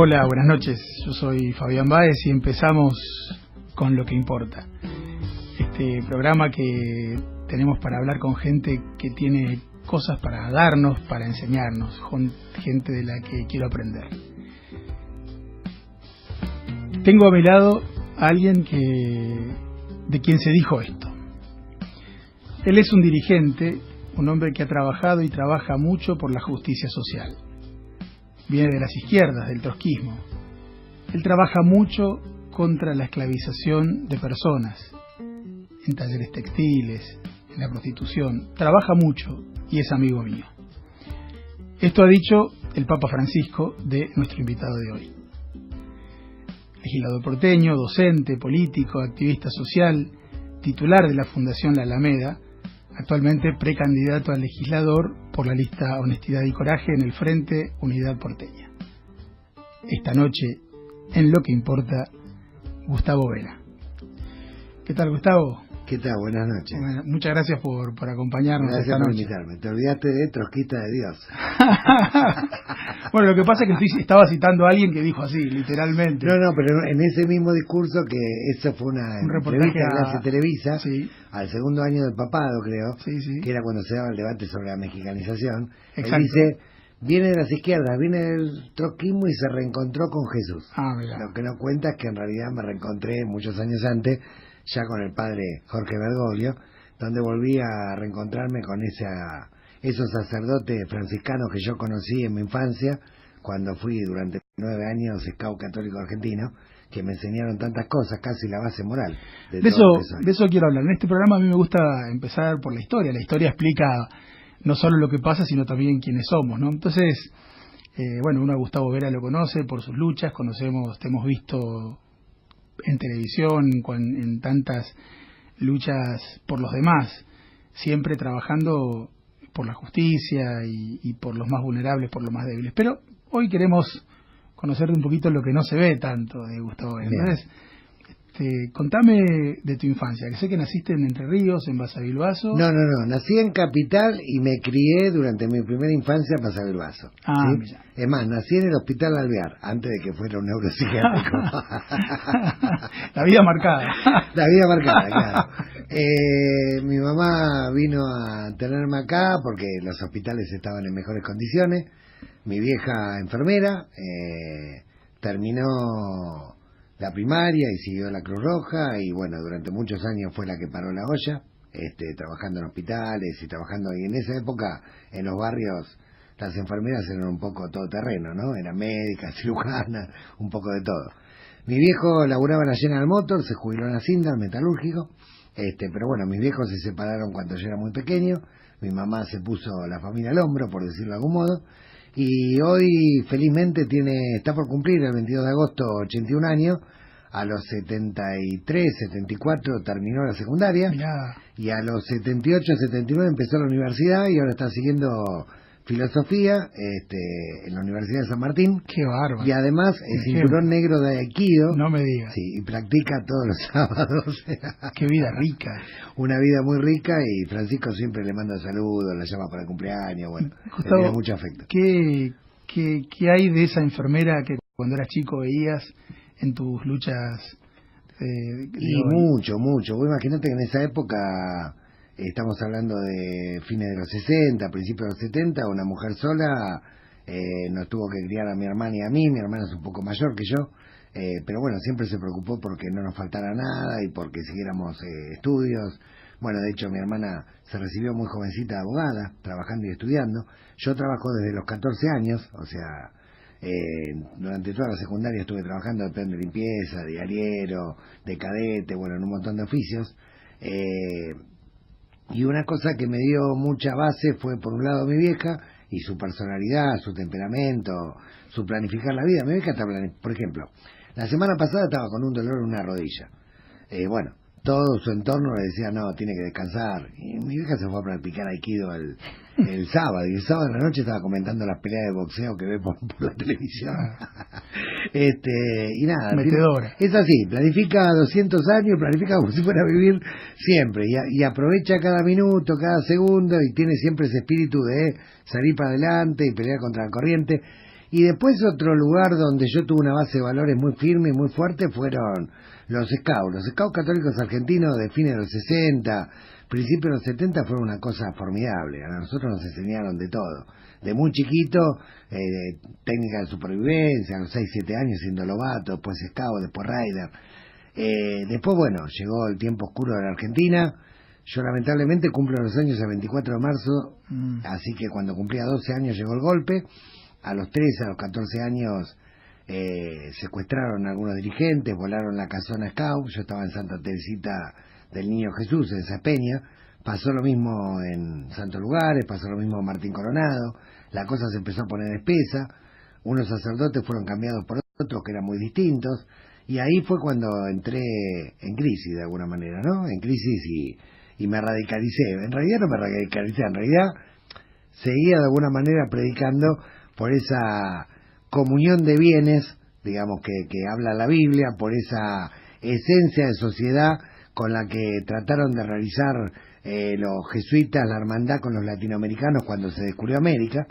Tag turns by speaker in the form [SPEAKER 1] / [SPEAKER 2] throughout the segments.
[SPEAKER 1] Hola, buenas noches. Yo soy Fabián Báez y empezamos con Lo que importa. Este programa que tenemos para hablar con gente que tiene cosas para darnos, para enseñarnos, gente de la que quiero aprender. Tengo a mi lado a alguien de quien se dijo esto. Él es un dirigente, un hombre que ha trabajado y trabaja mucho por la justicia social. Viene de las izquierdas, del trotskismo. Él trabaja mucho contra la esclavización de personas, en talleres textiles, en la prostitución. Trabaja mucho y es amigo mío. Esto ha dicho el Papa Francisco de nuestro invitado de hoy. Legislador porteño, docente, político, activista social, titular de la Fundación La Alameda, actualmente precandidato a legislador por la lista Honestidad y Coraje en el Frente Unidad Porteña. Esta noche, en Lo que importa, Gustavo Vera. ¿Qué tal, Gustavo?
[SPEAKER 2] ¿Qué tal? Buenas noches.
[SPEAKER 1] Bueno, muchas gracias por acompañarnos esta noche.
[SPEAKER 2] Gracias por invitarme. Te olvidaste de Trotskista de Dios.
[SPEAKER 1] Bueno, lo que pasa es que estaba citando a alguien que dijo así, literalmente.
[SPEAKER 2] No, pero en ese mismo discurso, que eso fue una entrevista que hace Televisa,
[SPEAKER 1] sí,
[SPEAKER 2] al segundo año del papado, creo,
[SPEAKER 1] sí,
[SPEAKER 2] que era cuando se daba el debate sobre la mexicanización.
[SPEAKER 1] Exacto.
[SPEAKER 2] Él dice, viene de las izquierdas, viene del trotskismo y se reencontró con Jesús.
[SPEAKER 1] Mira.
[SPEAKER 2] Lo que no cuenta es que en realidad me reencontré muchos años antes, ya con el padre Jorge Bergoglio, donde volví a reencontrarme con esos sacerdotes franciscanos que yo conocí en mi infancia, cuando fui durante 9 años scout católico argentino, que me enseñaron tantas cosas, casi la base moral
[SPEAKER 1] de eso quiero hablar. En este programa a mí me gusta empezar por la historia. La historia explica no solo lo que pasa, sino también quiénes somos, ¿no? Entonces, uno a Gustavo Vera lo conoce por sus luchas, te hemos visto en televisión, en tantas luchas por los demás, siempre trabajando por la justicia y por los más vulnerables, por los más débiles. Pero hoy queremos conocer un poquito lo que no se ve tanto de Gustavo Vera. Entonces, contame de tu infancia, que sé que naciste en Entre Ríos, en Basavilbaso.
[SPEAKER 2] No, nací en Capital y me crié durante mi primera infancia en Basavilbaso. ¿Sí? Es más, nací en el Hospital Alvear, antes de que fuera un neuropsiquiátrico.
[SPEAKER 1] La vida marcada.
[SPEAKER 2] La vida marcada, claro. Mi mamá vino a tenerme acá porque los hospitales estaban en mejores condiciones. Mi vieja enfermera terminó la primaria y siguió la Cruz Roja y bueno, durante muchos años fue la que paró la olla, trabajando en hospitales y trabajando, y en esa época en los barrios las enfermeras eran un poco todoterreno, ¿no? Eran médicas, cirujanas, un poco de todo. Mi viejo laburaba en la General Motors, se jubiló en Hacienda, metalúrgico, pero bueno, mis viejos se separaron cuando yo era muy pequeño, mi mamá se puso la familia al hombro, por decirlo de algún modo, y hoy felizmente está por cumplir el 22 de agosto 81 años, a los 73, 74 terminó la secundaria.
[SPEAKER 1] Mirá.
[SPEAKER 2] Y a los 78, 79 empezó la universidad y ahora está siguiendo filosofía en la Universidad de San Martín.
[SPEAKER 1] Qué bárbaro.
[SPEAKER 2] Y además es cinturón negro de Aikido.
[SPEAKER 1] No me digas.
[SPEAKER 2] Sí, y practica todos los sábados.
[SPEAKER 1] Qué vida rica.
[SPEAKER 2] Una vida muy rica, y Francisco siempre le manda saludos, la llama para el cumpleaños, bueno,
[SPEAKER 1] Gustavo,
[SPEAKER 2] le tiene mucho afecto.
[SPEAKER 1] ¿Qué hay de esa enfermera que cuando eras chico veías en tus luchas?
[SPEAKER 2] Mucho. Vos imaginate que en esa época, estamos hablando de fines de los 60, principios de los 70, una mujer sola nos tuvo que criar a mi hermana y a mí. Mi hermana es un poco mayor que yo, pero bueno, siempre se preocupó porque no nos faltara nada y porque siguiéramos estudios. Bueno, de hecho mi hermana se recibió muy jovencita de abogada, trabajando y estudiando. Yo trabajo desde los 14 años, o sea, durante toda la secundaria estuve trabajando de peón de limpieza, de diariero, de cadete, bueno, en un montón de oficios. Y una cosa que me dio mucha base fue, por un lado, mi vieja y su personalidad, su temperamento, su planificar la vida. Mi vieja está por ejemplo, la semana pasada estaba con un dolor en una rodilla. Bueno, todo su entorno le decía, no, tiene que descansar. Y mi vieja se fue a practicar Aikido el sábado, y el sábado en la noche estaba comentando las peleas de boxeo que ve por la televisión. Y nada,
[SPEAKER 1] metedora.
[SPEAKER 2] Es así, planifica 200 años, planifica como si fuera a vivir siempre, y aprovecha cada minuto, cada segundo, y tiene siempre ese espíritu de salir para adelante y pelear contra la corriente. Y después otro lugar donde yo tuve una base de valores muy firme y muy fuerte fueron los Scouts. Los Scouts católicos argentinos de fines de los 60, principios de los 70 fueron una cosa formidable. A nosotros nos enseñaron de todo. De muy chiquito, técnica de supervivencia, a los 6, 7 años siendo lobato, después Scout, después Rider. Después, bueno, llegó el tiempo oscuro de la Argentina. Yo lamentablemente cumplo los años el 24 de marzo, así que cuando cumplía 12 años llegó el golpe. A los 13, a los 14 años secuestraron a algunos dirigentes, volaron la casona Scout. Yo estaba en Santa Teresita del Niño Jesús, en Sapeña. Pasó lo mismo en Santos Lugares, pasó lo mismo en Martín Coronado. La cosa se empezó a poner espesa. Unos sacerdotes fueron cambiados por otros que eran muy distintos. Y ahí fue cuando entré en crisis de alguna manera, ¿no? En crisis y me radicalicé. En realidad no me radicalicé, en realidad seguía de alguna manera predicando por esa comunión de bienes, digamos, que habla la Biblia, por esa esencia de sociedad con la que trataron de realizar los jesuitas la hermandad con los latinoamericanos cuando se descubrió América.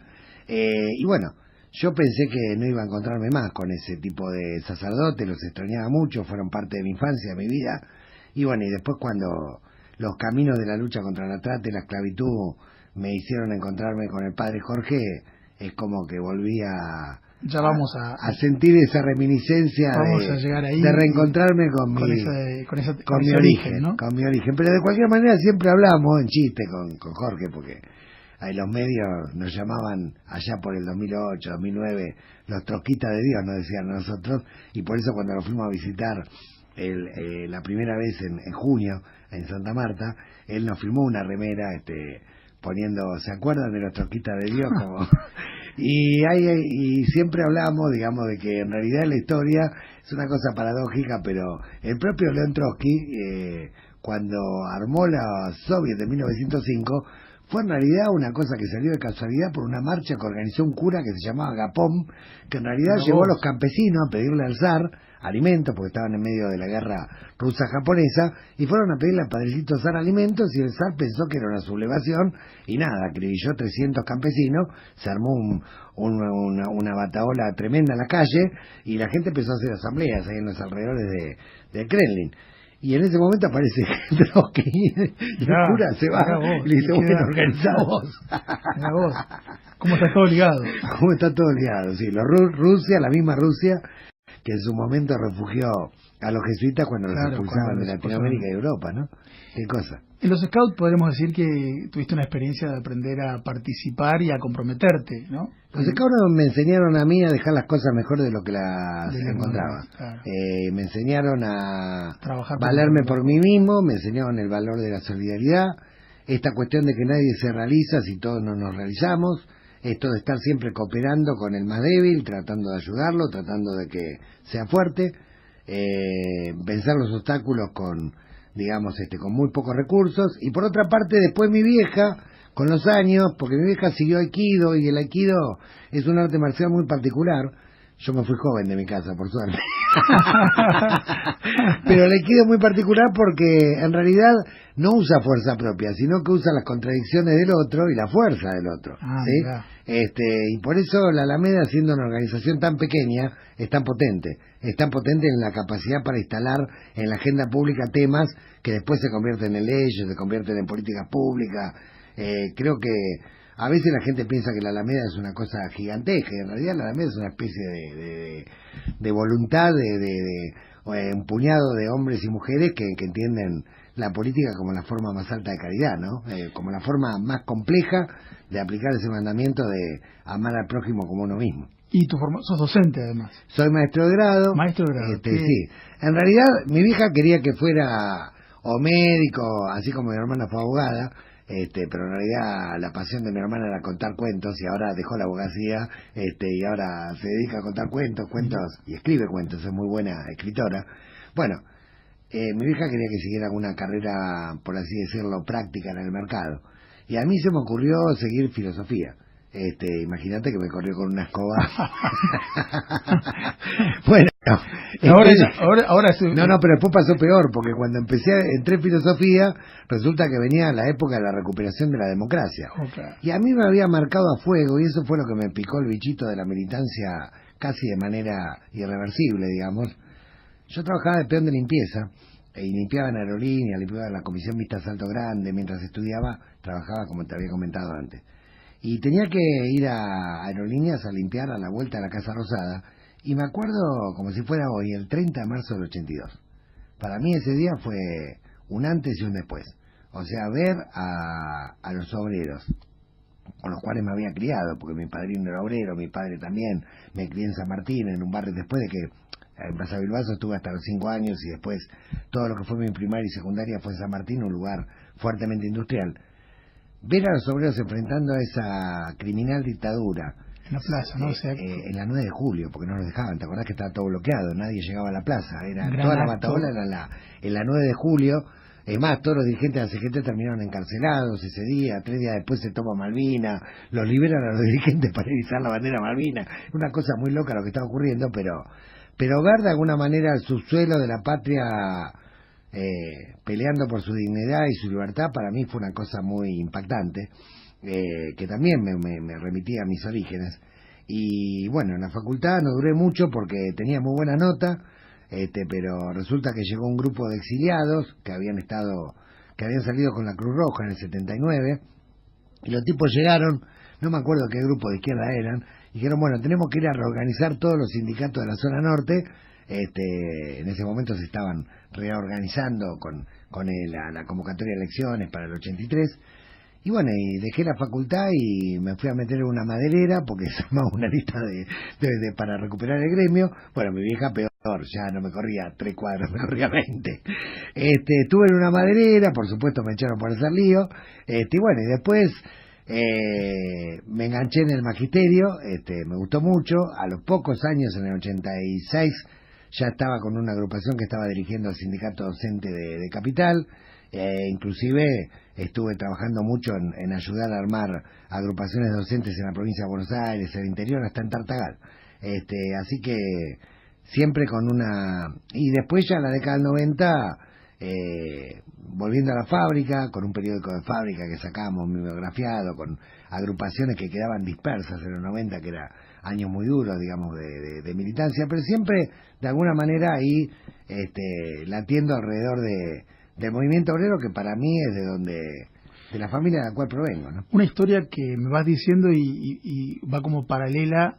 [SPEAKER 2] Y bueno, yo pensé que no iba a encontrarme más con ese tipo de sacerdotes, los extrañaba mucho, fueron parte de mi infancia, de mi vida. Y bueno, y después cuando los caminos de la lucha contra la trata y la esclavitud me hicieron encontrarme con el padre Jorge, es como que volví a sentir esa reminiscencia de reencontrarme con mi origen, ¿no? Con mi origen. Pero de cualquier manera siempre hablamos en chiste con Jorge, porque ahí los medios nos llamaban allá por el 2008, 2009, los trotskistas de Dios, nos decían a nosotros, y por eso cuando lo fuimos a visitar la primera vez en junio en Santa Marta, él nos firmó una remera poniendo, ¿se acuerdan de los trotskistas de Dios? Como y siempre hablamos, digamos, de que en realidad la historia es una cosa paradójica, pero el propio León Trotsky, cuando armó la Soviet en 1905, fue en realidad una cosa que salió de casualidad por una marcha que organizó un cura que se llamaba Gapón, que en realidad llevó a los campesinos a pedirle al zar alimentos, porque estaban en medio de la guerra rusa-japonesa, y fueron a pedirle al padrecito zar alimentos, y el zar pensó que era una sublevación, y nada, acribilló 300 campesinos, se armó una bataola tremenda en la calle, y la gente empezó a hacer asambleas ahí en los alrededores del Kremlin. Y en ese momento aparece Trotsky y el cura se va y le dice, bueno, organizá vos.
[SPEAKER 1] ¿Cómo está todo ligado?
[SPEAKER 2] ¿Cómo está todo ligado? Sí, Rusia, la misma Rusia que en su momento refugió a los jesuitas cuando los expulsaban de Latinoamérica y Europa, ¿no? Qué cosa.
[SPEAKER 1] En los Scouts podremos decir que tuviste una experiencia de aprender a participar y a comprometerte, ¿no?
[SPEAKER 2] Los Scouts me enseñaron a mí a dejar las cosas mejor de lo que las encontraba. Claro. Me enseñaron a valerme por mí mismo, me enseñaron el valor de la solidaridad, esta cuestión de que nadie se realiza si todos no nos realizamos, esto de estar siempre cooperando con el más débil, tratando de ayudarlo, tratando de que sea fuerte, vencer los obstáculos con, digamos, con muy pocos recursos. Y por otra parte, después mi vieja, con los años, porque mi vieja siguió Aikido, y el Aikido es un arte marcial muy particular. Yo me fui joven de mi casa, por suerte. Pero el Aikido es muy particular porque en realidad no usa fuerza propia, sino que usa las contradicciones del otro y la fuerza del otro. ¿Sí? Y por eso la Alameda, siendo una organización tan pequeña, es tan potente. Es tan potente en la capacidad para instalar en la agenda pública temas que después se convierten en leyes, se convierten en políticas públicas. Creo que a veces la gente piensa que la Alameda es una cosa gigantesca, y en realidad la Alameda es una especie de voluntad, de un puñado de hombres y mujeres que entienden la política como la forma más alta de caridad, ¿no? Como la forma más compleja de aplicar ese mandamiento de amar al prójimo como uno mismo.
[SPEAKER 1] Y sos docente, además.
[SPEAKER 2] Soy maestro de grado.
[SPEAKER 1] Maestro de grado.
[SPEAKER 2] Sí. En realidad, mi vieja quería que fuera o médico, así como mi hermana fue abogada, pero en realidad la pasión de mi hermana era contar cuentos, y ahora dejó la abogacía, y ahora se dedica a contar cuentos, y escribe cuentos, es muy buena escritora. Bueno, mi vieja quería que siguiera una carrera, por así decirlo, práctica en el mercado, y a mí se me ocurrió seguir filosofía. Imagínate que me corrió con una escoba. Bueno, No,
[SPEAKER 1] ahora
[SPEAKER 2] no, pero después pasó peor, porque cuando entré en filosofía, resulta que venía la época de la recuperación de la democracia.
[SPEAKER 1] Okay.
[SPEAKER 2] Y a mí me había marcado a fuego, y eso fue lo que me picó el bichito de la militancia casi de manera irreversible, digamos. Yo trabajaba de peón de limpieza, y limpiaba en aerolínea, limpiaba en la Comisión Mixta Salto Grande, mientras estudiaba, trabajaba como te había comentado antes. Y tenía que ir a aerolíneas a limpiar a la vuelta de la Casa Rosada, y me acuerdo como si fuera hoy, el 30 de marzo del 82. Para mí ese día fue un antes y un después. O sea, ver a los obreros, con los cuales me había criado, porque mi padrino era obrero, mi padre también, me crié en San Martín, en un barrio, después de que en Plaza Bilbaso estuve hasta los 5 años, y después todo lo que fue mi primaria y secundaria fue en San Martín, un lugar fuertemente industrial. Ver a los obreros enfrentando a esa criminal dictadura,
[SPEAKER 1] en la plaza, ¿no? O sea,
[SPEAKER 2] en la 9 de julio, porque no nos dejaban, ¿te acordás que estaba todo bloqueado? Nadie llegaba a la plaza, toda la batabola era en la 9 de julio. Es más, todos los dirigentes de la CGT terminaron encarcelados ese día, 3 días después se toma Malvinas, los liberan a los dirigentes para izar la bandera Malvinas, una cosa muy loca lo que está ocurriendo, pero ver de alguna manera el subsuelo de la patria peleando por su dignidad y su libertad, para mí fue una cosa muy impactante, que también me remitía a mis orígenes. Y bueno, en la facultad no duré mucho porque tenía muy buena nota, pero resulta que llegó un grupo de exiliados que habían salido con la Cruz Roja en el 79, y los tipos llegaron, no me acuerdo qué grupo de izquierda eran, y dijeron, bueno, tenemos que ir a reorganizar todos los sindicatos de la zona norte. En ese momento se estaban reorganizando con la convocatoria de elecciones para el 83. Y bueno, y dejé la facultad y me fui a meter en una maderera porque se armaba una lista para recuperar el gremio. Bueno, mi vieja peor, ya no me corría 3 cuadras, me corría 20. Estuve en una maderera, por supuesto me echaron por hacer lío. Y bueno, y después me enganché en el magisterio, me gustó mucho. A los pocos años, en el 86, ya estaba con una agrupación que estaba dirigiendo el sindicato docente de Capital. Inclusive estuve trabajando mucho en ayudar a armar agrupaciones docentes en la provincia de Buenos Aires, en el interior, hasta en Tartagal. Así que siempre con y después ya en la década del 90, volviendo a la fábrica, con un periódico de fábrica que sacábamos mimeografiado, con agrupaciones que quedaban dispersas en los 90, que era años muy duros, digamos, de militancia, pero siempre de alguna manera ahí latiendo alrededor del movimiento obrero, que para mí es de la familia de la cual provengo, ¿no?
[SPEAKER 1] Una historia que me vas diciendo y va como paralela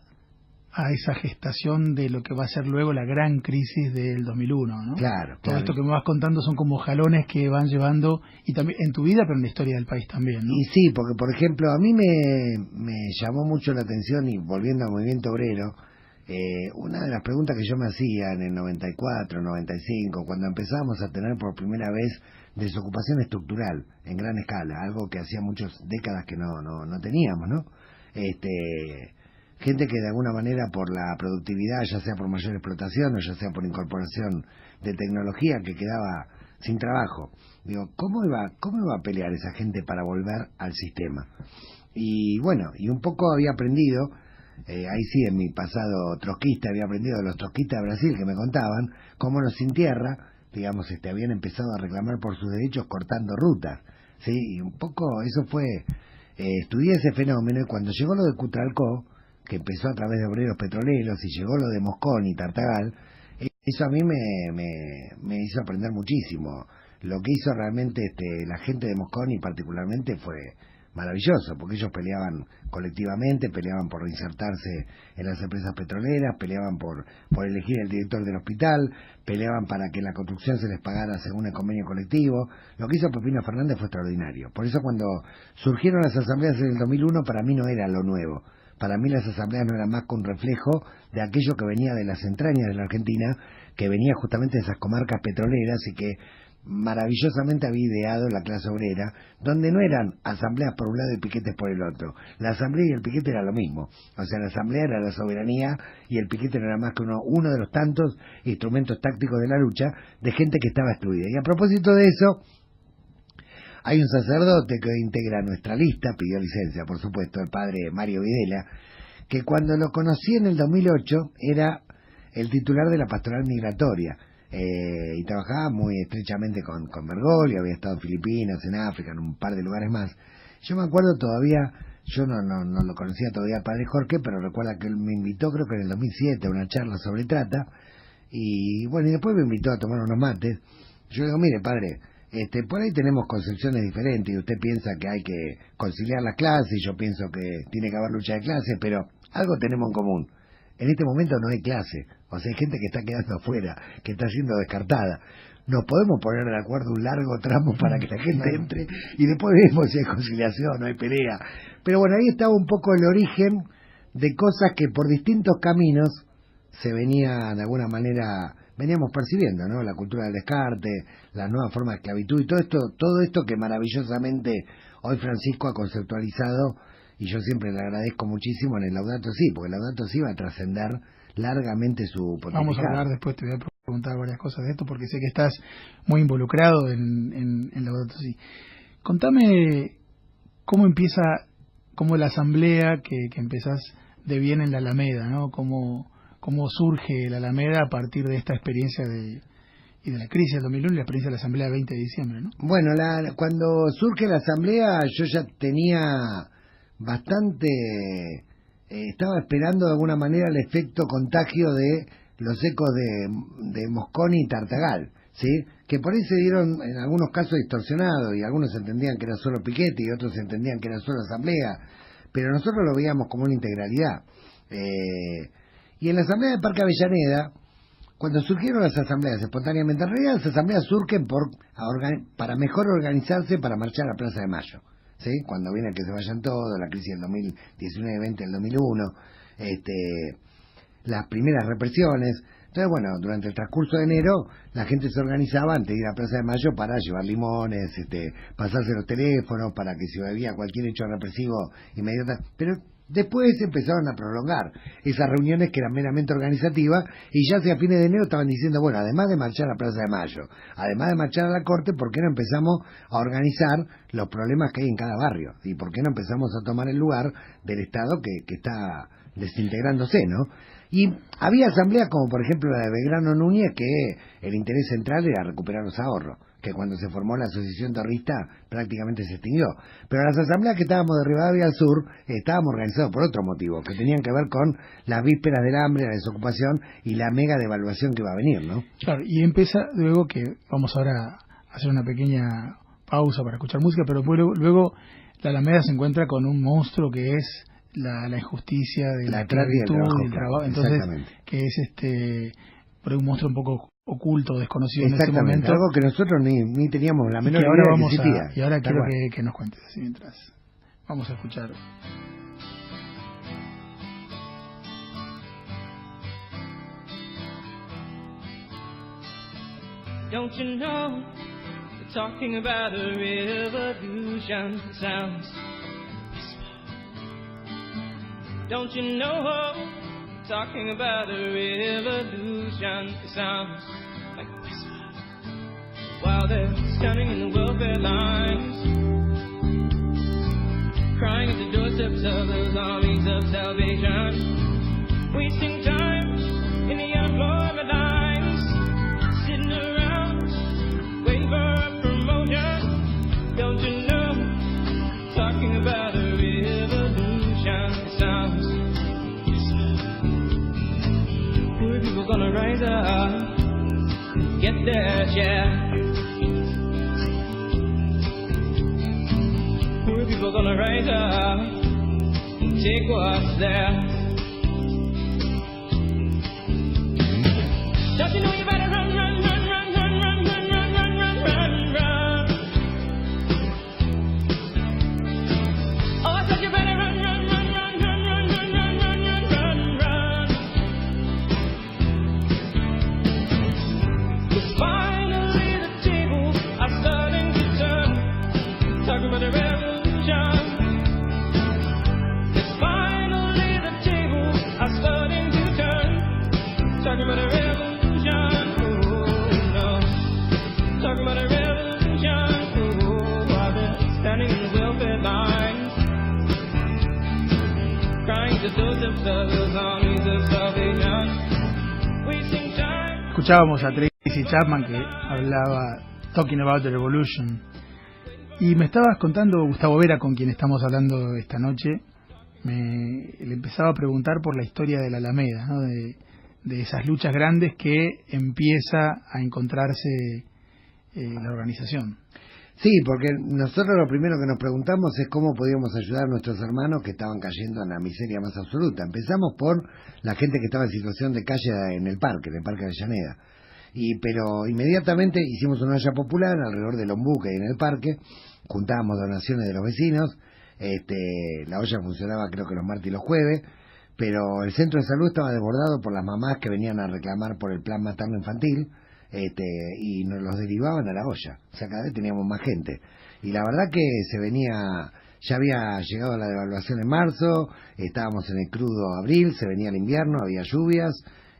[SPEAKER 1] a esa gestación de lo que va a ser luego la gran crisis del 2001, ¿no?
[SPEAKER 2] Claro.
[SPEAKER 1] Todo esto que me vas contando son como jalones que van llevando, y también en tu vida, pero en la historia del país también, ¿no?
[SPEAKER 2] Y sí, porque por ejemplo, a mí me llamó mucho la atención, y volviendo al movimiento obrero, una de las preguntas que yo me hacía en el 94, 95, cuando empezamos a tener por primera vez desocupación estructural en gran escala, algo que hacía muchas décadas que no teníamos, ¿no? Gente que de alguna manera, por la productividad, ya sea por mayor explotación o ya sea por incorporación de tecnología, que quedaba sin trabajo. Digo, ¿cómo iba a pelear esa gente para volver al sistema? Y bueno, y un poco había aprendido, ahí sí, en mi pasado trotskista, había aprendido de los trotskistas de Brasil que me contaban cómo los sin tierra, digamos, habían empezado a reclamar por sus derechos cortando rutas, ¿sí? Y un poco eso fue, estudié ese fenómeno, y cuando llegó lo de Cutralcó, que empezó a través de obreros petroleros, y llegó lo de Moscón y Tartagal, eso a mí me hizo aprender muchísimo. Lo que hizo realmente la gente de Moscón, y particularmente, fue maravilloso, porque ellos peleaban colectivamente, peleaban por reinsertarse en las empresas petroleras, peleaban por elegir el director del hospital, peleaban para que la construcción se les pagara según el convenio colectivo. Lo que hizo Pepino Fernández fue extraordinario. Por eso cuando surgieron las asambleas en el 2001, para mí no era lo nuevo. Para mí las asambleas no eran más que un reflejo de aquello que venía de las entrañas de la Argentina, que venía justamente de esas comarcas petroleras, y que maravillosamente había ideado la clase obrera, donde no eran asambleas por un lado y piquetes por el otro. La asamblea y el piquete era lo mismo. O sea, la asamblea era la soberanía, y el piquete no era más que uno de los tantos instrumentos tácticos de la lucha de gente que estaba excluida. Y a propósito de eso, hay un sacerdote que integra nuestra lista, pidió licencia, por supuesto, el padre Mario Videla, que cuando lo conocí en el 2008 era el titular de la pastoral migratoria, y trabajaba muy estrechamente con Bergoglio, había estado en Filipinas, en África, en un par de lugares más. Yo me acuerdo todavía, yo no lo conocía todavía al padre Jorge, pero recuerda que él me invitó, creo que en el 2007, a una charla sobre trata, y bueno, y después me invitó a tomar unos mates. Yo le digo, mire padre, por ahí tenemos concepciones diferentes, y usted piensa que hay que conciliar las clases, y yo pienso que tiene que haber lucha de clases, pero algo tenemos en común. En este momento no hay clase, o sea, hay gente que está quedando afuera, que está siendo descartada. Nos podemos poner de acuerdo un largo tramo para que la gente entre, y después vemos si hay conciliación, no hay pelea. Pero bueno, ahí estaba un poco el origen de cosas que por distintos caminos se venía, de alguna manera, veníamos percibiendo, ¿no? La cultura del descarte, las nuevas formas de esclavitud y todo esto que maravillosamente hoy Francisco ha conceptualizado, y yo siempre le agradezco muchísimo en el Laudato Si, porque el Laudato Si va a trascender largamente su pontificado.
[SPEAKER 1] Vamos a hablar después, te voy a preguntar varias cosas de esto, porque sé que estás muy involucrado en Laudato Si. Contame cómo empieza, cómo la asamblea que empezás de bien en la Alameda, ¿no? Cómo surge la Alameda a partir de esta experiencia y de la crisis del 2001 y la experiencia de la asamblea del 20 de diciembre, ¿no?
[SPEAKER 2] Bueno, cuando surge la asamblea yo ya tenía bastante, estaba esperando de alguna manera el efecto contagio de los ecos de Mosconi y Tartagal, ¿sí? Que por ahí se dieron en algunos casos distorsionados, y algunos entendían que era solo Piketty y otros entendían que era solo asamblea, pero nosotros lo veíamos como una integralidad. Y en la asamblea de Parque Avellaneda, cuando surgieron las asambleas espontáneamente, en realidad las asambleas surgen para mejor organizarse para marchar a Plaza de Mayo, ¿sí? Cuando viene que se vayan todos, la crisis del 2019-20, del 2001, las primeras represiones. Entonces, bueno, durante el transcurso de enero, la gente se organizaba antes de ir a Plaza de Mayo para llevar limones, pasarse los teléfonos, para que si había cualquier hecho represivo inmediatamente. Pero después empezaron a prolongar esas reuniones que eran meramente organizativas, y ya hacia fines de enero estaban diciendo, bueno, además de marchar a Plaza de Mayo, además de marchar a la Corte, ¿por qué no empezamos a organizar los problemas que hay en cada barrio? ¿Y por qué no empezamos a tomar el lugar del Estado que está desintegrándose, ¿no? Y había asambleas como por ejemplo la de Belgrano Núñez, que el interés central era recuperar los ahorros, que cuando se formó la asociación torrista prácticamente se extinguió. Pero las asambleas que estábamos de Rivadavia al sur estábamos organizados por otro motivo, que tenían que ver con las vísperas del hambre, la desocupación y la mega devaluación que va a venir, ¿no? Claro, y empieza luego que vamos ahora a hacer una pequeña pausa para escuchar música, pero luego la Alameda se encuentra con un monstruo que es la injusticia de la esclavitud y el trabajo, entonces que es por ahí un monstruo un poco oculto, desconocido en ese momento, algo que nosotros ni teníamos la menor idea de que existía.
[SPEAKER 1] Y ahora quiero que nos cuentes así mientras vamos a escuchar.
[SPEAKER 3] Don't you know, they're talking about a revolution sounds. Don't you know, talking about a revolution sounds like a whisper. While they're standing in the welfare lines, crying at the doorsteps of those armies of salvation, wasting time in the unemployment lines, sitting around waiting for a promotion. Don't you know, talking about a revolution sounds. People gonna rise up and get their share. Poor people gonna rise up and take what's theirs. Don't you know you better run, run, run, run, run, run, run, run, run, run, run, run. Oh, I said you better run, run, run, run, run, run, run, run, run, run, run. Finally the tables are starting to turn, talking about a revolution. Yes, finally the tables are starting to turn, talking about a revolution. Oh no, talking about a revolution. Oh, while they're standing in the welfare lines, crying to those of those armies of salvation,
[SPEAKER 1] Escuchábamos a Tracy Chapman que hablaba Talking About the Revolution. Y me estabas contando, Gustavo Vera, con quien estamos hablando esta noche, le empezaba a preguntar por la historia de la Alameda, ¿no? De esas luchas grandes que empieza a encontrarse la organización.
[SPEAKER 2] Sí, porque nosotros lo primero que nos preguntamos es cómo podíamos ayudar a nuestros hermanos que estaban cayendo en la miseria más absoluta. Empezamos por la gente que estaba en situación de calle en el Parque Avellaneda. Pero inmediatamente hicimos una olla popular alrededor del ombú que hay en el parque, juntábamos donaciones de los vecinos, la olla funcionaba creo que los martes y los jueves, pero el centro de salud estaba desbordado por las mamás que venían a reclamar por el plan materno-infantil, y nos los derivaban a la olla, o sea, cada vez teníamos más gente, y la verdad que ya había llegado la devaluación en marzo, estábamos en el crudo abril, se venía el invierno, había lluvias,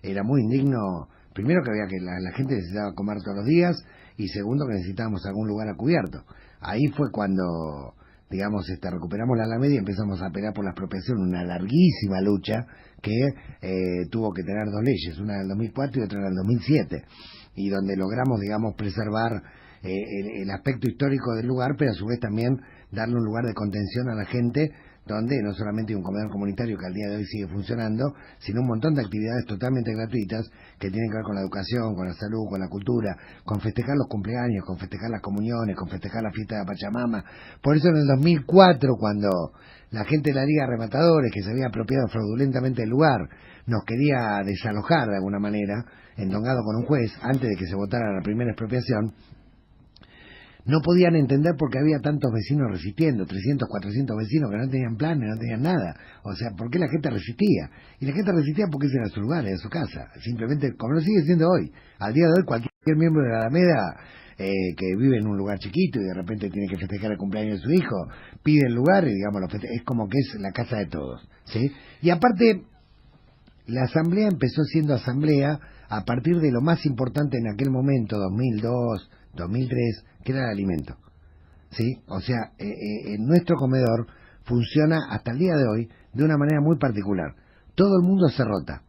[SPEAKER 2] era muy indigno, primero que había que la gente necesitaba comer todos los días, y segundo que necesitábamos algún lugar a cubierto. Ahí fue cuando, digamos, recuperamos la Alameda y empezamos a pelear por la expropiación, una larguísima lucha que tuvo que tener dos leyes, una en el 2004 y otra en el 2007, y donde logramos, digamos, preservar el aspecto histórico del lugar, pero a su vez también darle un lugar de contención a la gente, donde no solamente hay un comedor comunitario que al día de hoy sigue funcionando, sino un montón de actividades totalmente gratuitas que tienen que ver con la educación, con la salud, con la cultura, con festejar los cumpleaños, con festejar las comuniones, con festejar la fiesta de Pachamama. Por eso en el 2004, cuando la gente de la Liga de Rematadores, que se había apropiado fraudulentamente del lugar, nos quería desalojar de alguna manera, endongado con un juez, antes de que se votara la primera expropiación, no podían entender por qué había tantos vecinos resistiendo, 300, 400 vecinos que no tenían planes, no tenían nada. O sea, ¿por qué la gente resistía? Y la gente resistía porque ese era su lugar, era su casa. Simplemente, como lo sigue siendo hoy. Al día de hoy, cualquier miembro de la Alameda que vive en un lugar chiquito y de repente tiene que festejar el cumpleaños de su hijo, pide el lugar y, digamos, es como que es la casa de todos, ¿sí? Y aparte, la asamblea empezó siendo asamblea a partir de lo más importante en aquel momento, 2002, 2003, que era el alimento, ¿sí? O sea, en nuestro comedor funciona hasta el día de hoy de una manera muy particular. Todo el mundo se rota,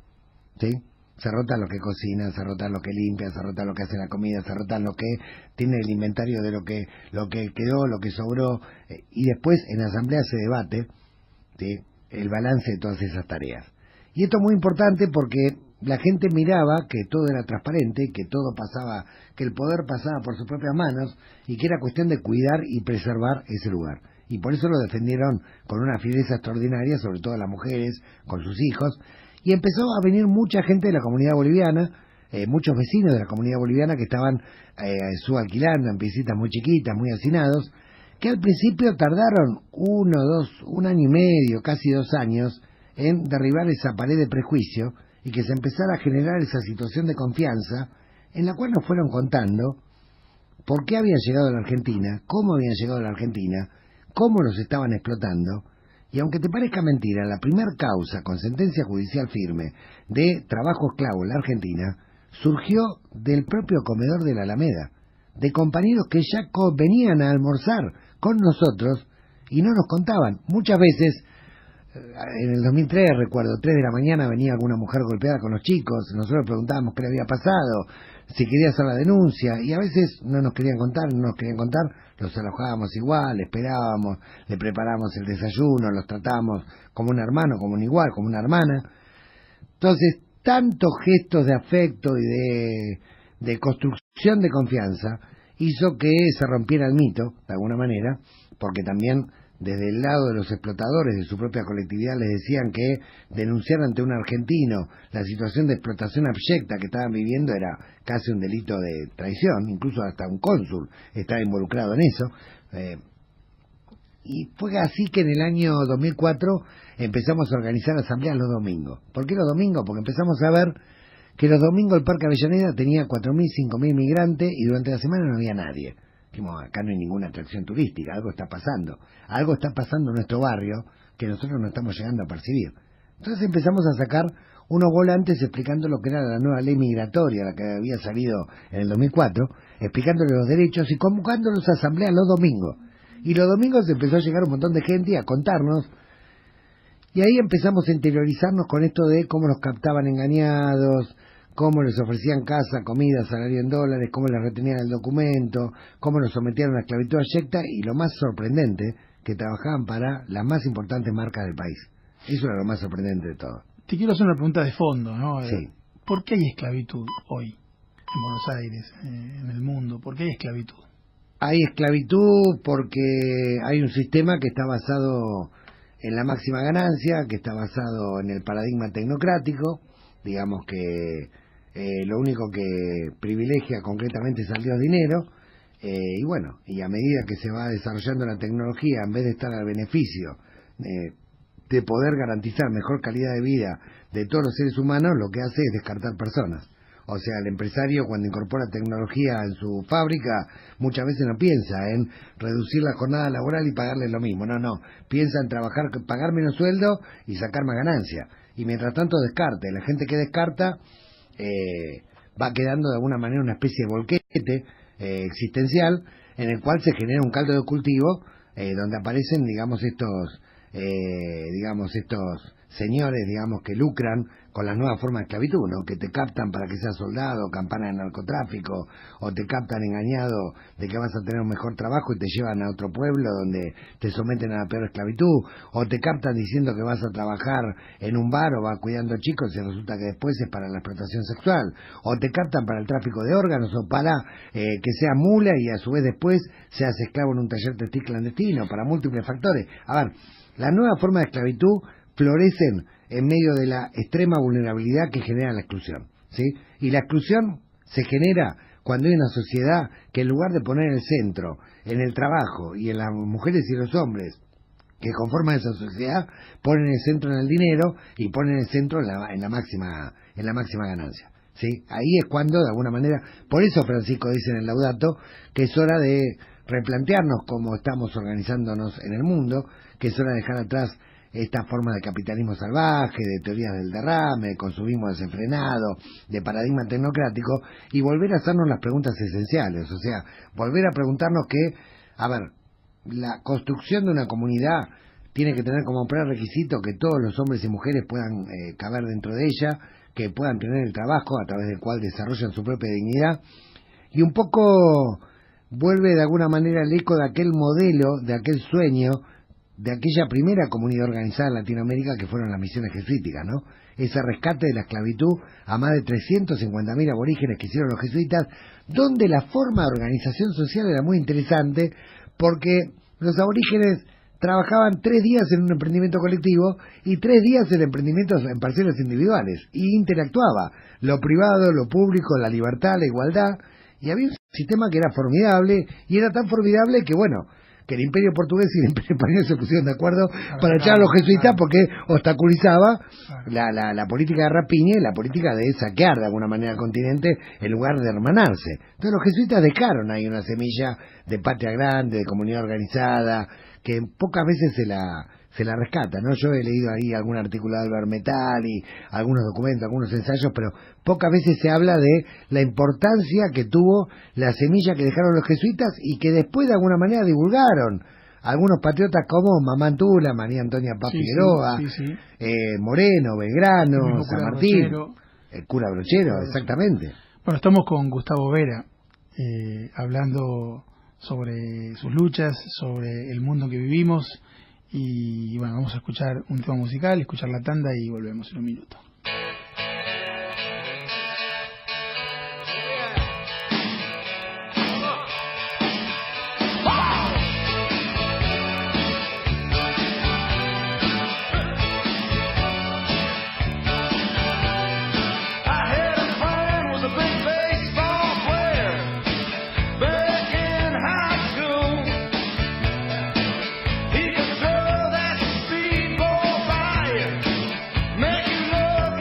[SPEAKER 2] ¿sí? Se rota lo que cocina, se rota lo que limpia, se rota lo que hace la comida, se rota lo que tiene el inventario de lo que quedó, lo que sobró, y después en la asamblea se debate, ¿sí?, el balance de todas esas tareas. Y esto es muy importante porque la gente miraba que todo era transparente, que todo pasaba, que el poder pasaba por sus propias manos y que era cuestión de cuidar y preservar ese lugar. Y por eso lo defendieron con una fiereza extraordinaria, sobre todo las mujeres, con sus hijos, y empezó a venir mucha gente de la comunidad boliviana, muchos vecinos de la comunidad boliviana que estaban subalquilando en piecitas muy chiquitas, muy hacinados, que al principio tardaron un año y medio, casi 2 años, en derribar esa pared de prejuicio y que se empezara a generar esa situación de confianza en la cual nos fueron contando por qué habían llegado a la Argentina, cómo habían llegado a la Argentina, cómo los estaban explotando. Y aunque te parezca mentira, la primera causa con sentencia judicial firme de trabajo esclavo en la Argentina surgió del propio comedor de la Alameda, de compañeros que ya venían a almorzar con nosotros y no nos contaban. Muchas veces, en el 2003, recuerdo, 3 de la mañana venía alguna mujer golpeada con los chicos, nosotros preguntábamos qué le había pasado, si quería hacer la denuncia, y a veces no nos querían contar, los alojábamos igual, esperábamos, le preparábamos el desayuno, los tratábamos como un hermano, como un igual, como una hermana. Entonces, tantos gestos de afecto y de construcción de confianza hizo que se rompiera el mito, de alguna manera, porque también desde el lado de los explotadores de su propia colectividad les decían que denunciar ante un argentino la situación de explotación abyecta que estaban viviendo era casi un delito de traición, incluso hasta un cónsul estaba involucrado en eso. Y fue así que en el año 2004 empezamos a organizar asambleas los domingos. ¿Por qué los domingos? Porque empezamos a ver que los domingos el Parque Avellaneda tenía 4.000, 5.000 migrantes y durante la semana no había nadie. Dijimos, acá no hay ninguna atracción turística, algo está pasando en nuestro barrio que nosotros no estamos llegando a percibir. Entonces empezamos a sacar unos volantes explicando lo que era la nueva ley migratoria, la que había salido en el 2004, explicándole los derechos y convocándolos a asambleas los domingos. Y los domingos empezó a llegar un montón de gente y a contarnos, y ahí empezamos a interiorizarnos con esto de cómo nos captaban engañados, cómo les ofrecían casa, comida, salario en dólares, cómo les retenían el documento, cómo los sometían a una esclavitud abyecta y lo más sorprendente, que trabajaban para las más importantes marcas del país. Eso era lo más sorprendente de todo.
[SPEAKER 1] Te quiero hacer una pregunta de fondo, ¿no?
[SPEAKER 2] Sí.
[SPEAKER 1] ¿Por qué hay esclavitud hoy en Buenos Aires, en el mundo? ¿Por qué hay esclavitud?
[SPEAKER 2] Hay esclavitud porque hay un sistema que está basado en la máxima ganancia, que está basado en el paradigma tecnocrático, digamos que lo único que privilegia concretamente es al Dios dinero, y bueno, y a medida que se va desarrollando la tecnología, en vez de estar al beneficio de poder garantizar mejor calidad de vida de todos los seres humanos, lo que hace es descartar personas. O sea, el empresario cuando incorpora tecnología en su fábrica muchas veces no piensa en reducir la jornada laboral y pagarle lo mismo, no, piensa en trabajar, pagar menos sueldo y sacar más ganancia. Y mientras tanto descarte, la gente que descarta va quedando de alguna manera una especie de volquete existencial en el cual se genera un caldo de cultivo donde aparecen, digamos, estos señores, digamos, que lucran con las nuevas formas de esclavitud, ¿no? Que te captan para que seas soldado, campana de narcotráfico, o te captan engañado de que vas a tener un mejor trabajo y te llevan a otro pueblo donde te someten a la peor esclavitud, o te captan diciendo que vas a trabajar en un bar o vas cuidando chicos y resulta que después es para la explotación sexual, o te captan para el tráfico de órganos o para que seas mula y a su vez después seas esclavo en un taller textil clandestino, para múltiples factores. A ver, las nuevas formas de esclavitud florecen en medio de la extrema vulnerabilidad que genera la exclusión, ¿sí? Y la exclusión se genera cuando hay una sociedad que en lugar de poner en el centro, en el trabajo y en las mujeres y los hombres que conforman esa sociedad, ponen el centro en el dinero y ponen el centro en la máxima ganancia, ¿sí? Ahí es cuando, de alguna manera, por eso Francisco dice en el Laudato que es hora de replantearnos cómo estamos organizándonos en el mundo, que es hora de dejar atrás esta forma de capitalismo salvaje, de teorías del derrame, de consumismo desenfrenado, de paradigma tecnocrático, y volver a hacernos las preguntas esenciales, o sea, volver a preguntarnos que, a ver, la construcción de una comunidad tiene que tener como prerequisito que todos los hombres y mujeres puedan caber dentro de ella, que puedan tener el trabajo a través del cual desarrollan su propia dignidad, y un poco vuelve de alguna manera el eco de aquel modelo, de aquel sueño, de aquella primera comunidad organizada en Latinoamérica que fueron las misiones jesuíticas, ¿no? Ese rescate de la esclavitud a más de 350.000 aborígenes que hicieron los jesuitas, donde la forma de organización social era muy interesante, porque los aborígenes trabajaban 3 días en un emprendimiento colectivo y 3 días en emprendimientos en parcelas individuales, y interactuaba lo privado, lo público, la libertad, la igualdad, y había un sistema que era formidable, y era tan formidable que, bueno, que el Imperio Portugués y el Imperio Español se pusieron de acuerdo para echar a los jesuitas porque obstaculizaba la política de rapiña y la política de saquear de alguna manera el continente en lugar de hermanarse. Entonces los jesuitas dejaron ahí una semilla de patria grande, de comunidad organizada, que pocas veces se la rescata, ¿no? Yo he leído ahí algún artículo de Albert Metal y algunos documentos, algunos ensayos, pero pocas veces se habla de la importancia que tuvo la semilla que dejaron los jesuitas y que después de alguna manera divulgaron algunos patriotas como Mamá Tula, María Antonia Paz Figueroa, Moreno, Belgrano, San Martín, el cura Brochero, exactamente.
[SPEAKER 1] Bueno, estamos con Gustavo Vera, hablando sobre sus luchas, sobre el mundo en que vivimos. Y bueno, vamos a escuchar un tema musical, escuchar la tanda y volvemos en un minuto.
[SPEAKER 3] Making love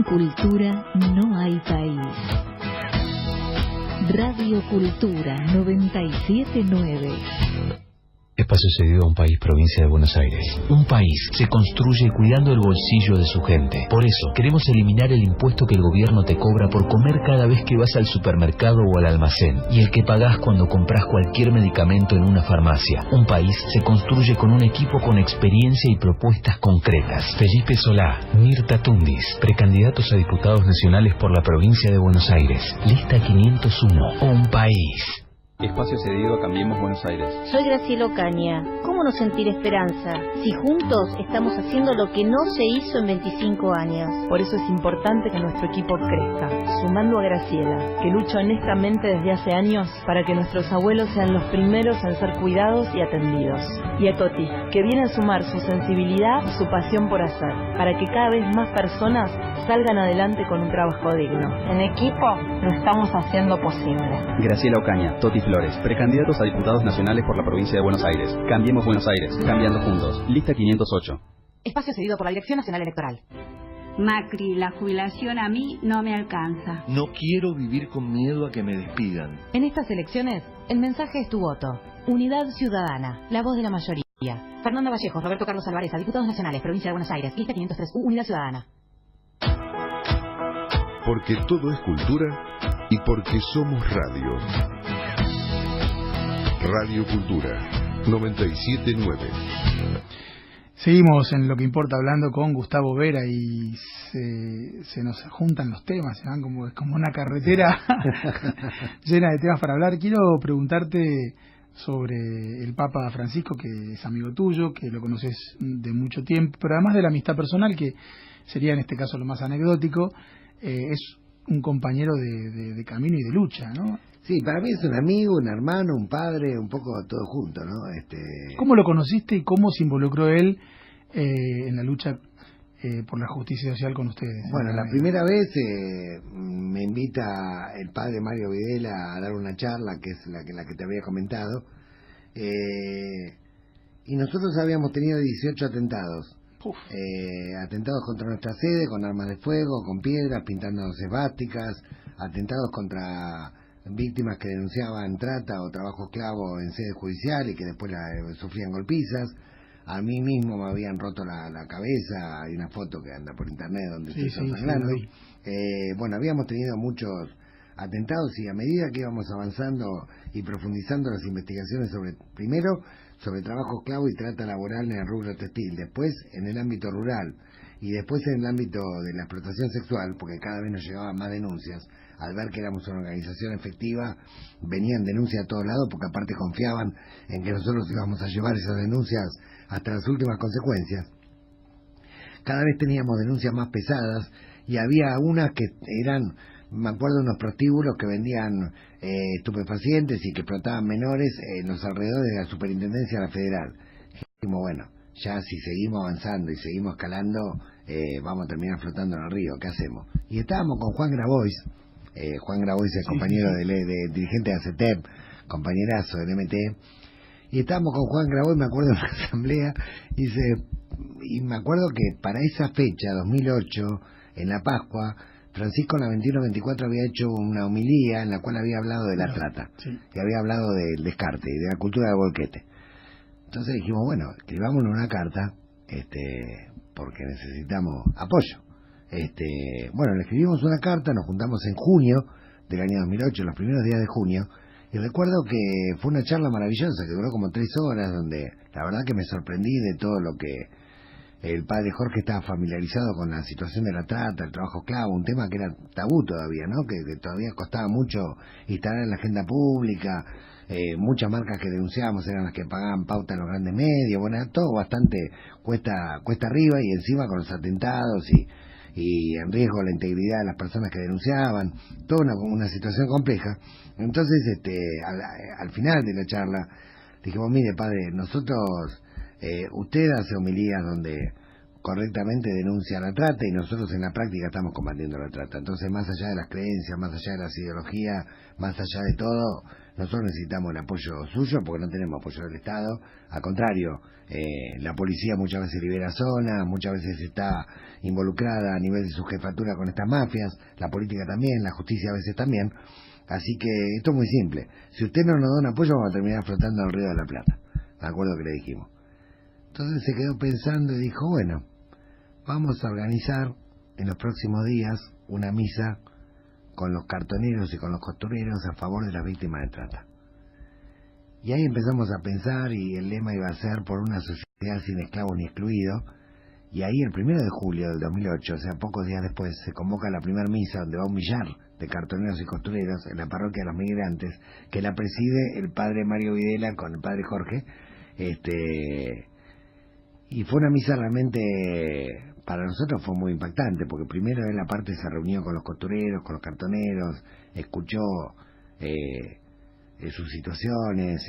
[SPEAKER 4] cultura no hay país. Radio Cultura 979.
[SPEAKER 5] Espacio cedido a un país, provincia de Buenos Aires. Un país se construye cuidando el bolsillo de su gente. Por eso, queremos eliminar el impuesto que el gobierno te cobra por comer cada vez que vas al supermercado o al almacén, y el que pagás cuando compras cualquier medicamento en una farmacia. Un país se construye con un equipo con experiencia y propuestas concretas. Felipe Solá, Mirta Tundis, precandidatos a diputados nacionales por la provincia de Buenos Aires. Lista 501. Un país.
[SPEAKER 6] Espacio cedido a Cambiemos Buenos Aires.
[SPEAKER 7] Soy Graciela Ocaña. ¿Cómo no sentir esperanza si juntos estamos haciendo lo que no se hizo en 25 años?
[SPEAKER 8] Por eso es importante que nuestro equipo crezca, sumando a Graciela, que lucha honestamente desde hace años para que nuestros abuelos sean los primeros en ser cuidados y atendidos. Y a Toti, que viene a sumar su sensibilidad y su pasión por hacer, para que cada vez más personas salgan adelante con un trabajo digno. En equipo lo estamos haciendo posible.
[SPEAKER 6] Graciela Ocaña, Toti Flores, precandidatos a diputados nacionales por la provincia de Buenos Aires. Cambiemos Buenos Aires, cambiando juntos. Lista 508.
[SPEAKER 9] Espacio cedido por la Dirección Nacional Electoral.
[SPEAKER 10] Macri, la jubilación a mí no me alcanza.
[SPEAKER 11] No quiero vivir con miedo a que me despidan.
[SPEAKER 9] En estas elecciones, el mensaje es tu voto. Unidad Ciudadana, la voz de la mayoría. Fernanda Vallejo, Roberto Carlos Alvarez, diputados nacionales, provincia de Buenos Aires. Lista 503, Unidad Ciudadana.
[SPEAKER 12] Porque todo es cultura y porque somos radio. Radio Cultura 979.
[SPEAKER 1] Seguimos en Lo que importa hablando con Gustavo Vera y se nos juntan los temas, se van como una carretera llena de temas para hablar. Quiero preguntarte sobre el Papa Francisco, que es amigo tuyo, que lo conoces de mucho tiempo, pero además de la amistad personal, que sería en este caso lo más anecdótico, es un compañero de camino y de lucha, ¿no?
[SPEAKER 2] Sí, para mí es un amigo, un hermano, un padre, un poco todo junto, ¿no?
[SPEAKER 1] ¿Cómo lo conociste y cómo se involucró él en la lucha por la justicia social con ustedes?
[SPEAKER 2] Bueno, la primera vez me invita el padre Mario Videla a dar una charla, que es la que te había comentado, y nosotros habíamos tenido 18 atentados. Atentados contra nuestra sede, con armas de fuego, con piedras, pintándonos esvásticas, atentados contra víctimas que denunciaban trata o trabajo esclavo en sede judicial y que después sufrían golpizas. A mí mismo me habían roto la cabeza, hay una foto que anda por internet donde estoy sangrando. Bueno, habíamos tenido muchos atentados y a medida que íbamos avanzando y profundizando las investigaciones primero sobre trabajo esclavo y trata laboral en el rubro textil, después en el ámbito rural y después en el ámbito de la explotación sexual, porque cada vez nos llegaban más denuncias. Al ver que éramos una organización efectiva, venían denuncias a todos lados, porque aparte confiaban en que nosotros íbamos a llevar esas denuncias hasta las últimas consecuencias. Cada vez teníamos denuncias más pesadas y había unas que eran, me acuerdo, unos prostíbulos que vendían estupefacientes y que explotaban menores en los alrededores de la Superintendencia de la Federal. Dijimos, bueno, ya si seguimos avanzando y seguimos escalando, vamos a terminar flotando en el río, ¿qué hacemos? Y estábamos con Juan Grabois. Juan Grabois es compañero de dirigente de ACETEP, compañerazo del MT, y estábamos con Juan Grabois, me acuerdo, en una asamblea, y me acuerdo que para esa fecha, 2008, en la Pascua, Francisco en la 21-24 había hecho una homilía en la cual había hablado de la trata, que había hablado del descarte y de la cultura del bolquete. Entonces dijimos, bueno, escribámonos una carta, porque necesitamos apoyo. Bueno, le escribimos una carta, nos juntamos en junio del año 2008, los primeros días de junio, y recuerdo que fue una charla maravillosa que duró como 3 horas, donde la verdad que me sorprendí de todo lo que el padre Jorge estaba familiarizado con la situación de la trata, el trabajo esclavo, un tema que era tabú todavía, ¿no? Que todavía costaba mucho instalar en la agenda pública. Muchas marcas que denunciábamos eran las que pagaban pauta en los grandes medios, bueno, era todo bastante cuesta arriba, y encima con los atentados y en riesgo la integridad de las personas que denunciaban, toda una situación compleja. Entonces, al final de la charla, dijimos, mire padre, nosotros, usted hace homilías donde correctamente denuncia la trata y nosotros en la práctica estamos combatiendo la trata. Entonces, más allá de las creencias, más allá de las ideologías, más allá de todo, nosotros necesitamos el apoyo suyo porque no tenemos apoyo del Estado. Al contrario, la policía muchas veces libera zonas, muchas veces está involucrada a nivel de su jefatura con estas mafias, la política también, la justicia a veces también. Así que esto es muy simple. Si usted no nos da un apoyo, vamos a terminar flotando en el Río de la Plata. Me acuerdo que le dijimos. Entonces se quedó pensando y dijo, bueno, vamos a organizar en los próximos días una misa con los cartoneros y con los costureros a favor de las víctimas de trata. Y ahí empezamos a pensar, y el lema iba a ser por una sociedad sin esclavos ni excluidos. Y ahí el 1 de julio del 2008, o sea, pocos días después, se convoca la primera misa donde va un millar de cartoneros y costureros en la parroquia de los Migrantes, que la preside el padre Mario Videla con el padre Jorge. Y fue una misa realmente, para nosotros fue muy impactante, porque primero él aparte se reunió con los costureros, con los cartoneros, escuchó sus situaciones,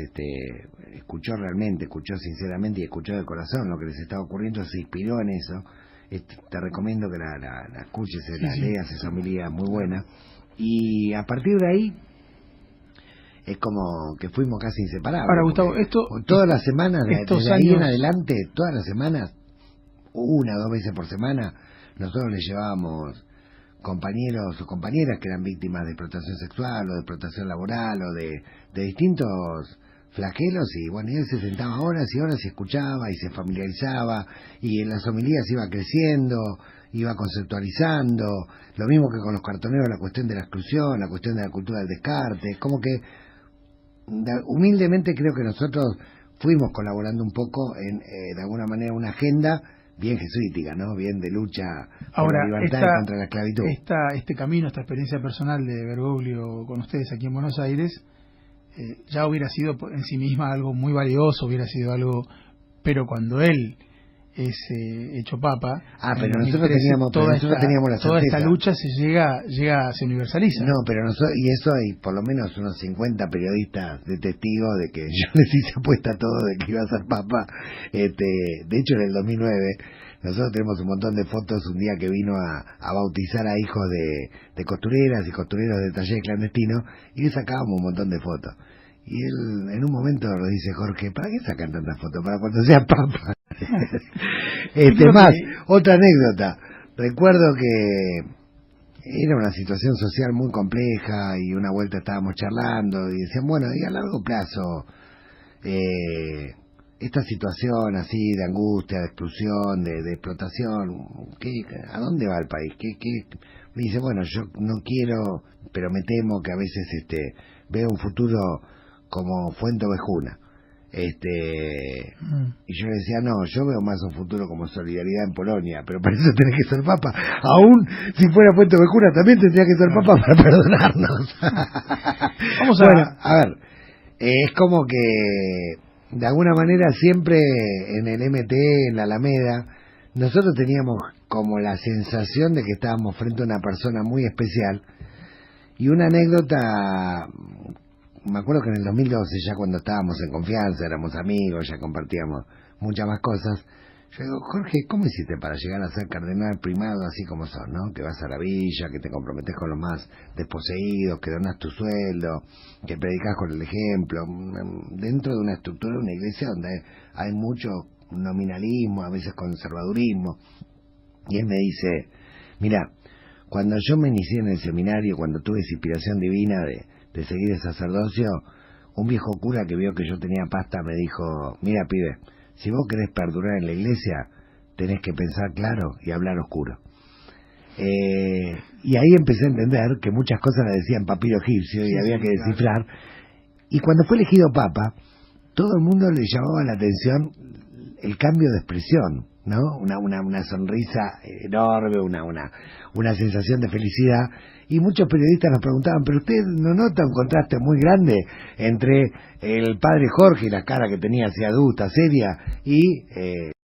[SPEAKER 2] escuchó realmente, escuchó sinceramente y escuchó de corazón lo que les estaba ocurriendo, se inspiró en eso. Te recomiendo que la escuches, la leas, es homilía muy buena. Y a partir de ahí es como que fuimos casi inseparables.
[SPEAKER 1] Ahora, Gustavo, esto
[SPEAKER 2] todas las semanas, desde ahí
[SPEAKER 1] años
[SPEAKER 2] en adelante, todas las semanas, 1 o 2 veces por semana, nosotros les llevábamos compañeros o compañeras que eran víctimas de explotación sexual o de explotación laboral o de distintos flagelos, y bueno, y él se sentaba horas y horas y escuchaba y se familiarizaba, y en las homilías iba creciendo, iba conceptualizando, lo mismo que con los cartoneros, la cuestión de la exclusión, la cuestión de la cultura del descarte. Como que humildemente creo que nosotros fuimos colaborando un poco en de alguna manera una agenda bien jesuítica, ¿no? Bien de lucha por la libertad y contra la esclavitud.
[SPEAKER 1] Este camino, esta experiencia personal de Bergoglio con ustedes aquí en Buenos Aires, ya hubiera sido en sí misma algo muy valioso, hubiera sido algo, pero cuando él es hecho papa,
[SPEAKER 2] pero nosotros teníamos la certeza.
[SPEAKER 1] Toda esta lucha se universaliza.
[SPEAKER 2] No, pero nosotros, y eso hay por lo menos unos 50 periodistas de testigos de que yo les hice apuesta a todo de que iba a ser papa. De hecho, en el 2009 nosotros tenemos un montón de fotos un día que vino a bautizar a hijos de costureras y costureros de talleres clandestinos, y le sacábamos un montón de fotos. Y él en un momento lo dice, Jorge, ¿para qué sacan tantas fotos? Para cuando sea papa. Otra anécdota. Recuerdo que era una situación social muy compleja y una vuelta estábamos charlando y decían, bueno, y a largo plazo esta situación así de angustia, de exclusión, de explotación, ¿a dónde va el país? Me dice, bueno, yo no quiero, pero me temo que a veces veo un futuro como Fuente Ovejuna. Y yo le decía, no, yo veo más un futuro como Solidaridad en Polonia, pero para eso tenés que ser papa. Aún si fuera Fuente Ovejuna también tendría que ser papa para perdonarnos.
[SPEAKER 1] Vamos
[SPEAKER 2] a ver, es como que de alguna manera siempre en el MT, en la Alameda, nosotros teníamos como la sensación de que estábamos frente a una persona muy especial. Y una anécdota, me acuerdo que en el 2012, ya cuando estábamos en confianza, éramos amigos, ya compartíamos muchas más cosas, yo digo, Jorge, ¿cómo hiciste para llegar a ser cardenal primado así como sos, no? Que vas a la villa, que te comprometés con los más desposeídos, que donás tu sueldo, que predicás con el ejemplo, dentro de una estructura de una iglesia donde hay mucho nominalismo, a veces conservadurismo. Y él me dice, mira, cuando yo me inicié en el seminario, cuando tuve esa inspiración divina de seguir el sacerdocio, un viejo cura que vio que yo tenía pasta me dijo, mira pibe, si vos querés perdurar en la iglesia, tenés que pensar claro y hablar oscuro. Y ahí empecé a entender que muchas cosas las decían papiro egipcio y había que descifrar. Y cuando fue elegido papa, todo el mundo le llamaba la atención el cambio de expresión, ¿no? Una sonrisa enorme, una sensación de felicidad, y muchos periodistas nos preguntaban, pero usted no nota un contraste muy grande entre el padre Jorge y la cara que tenía así adulta, seria, y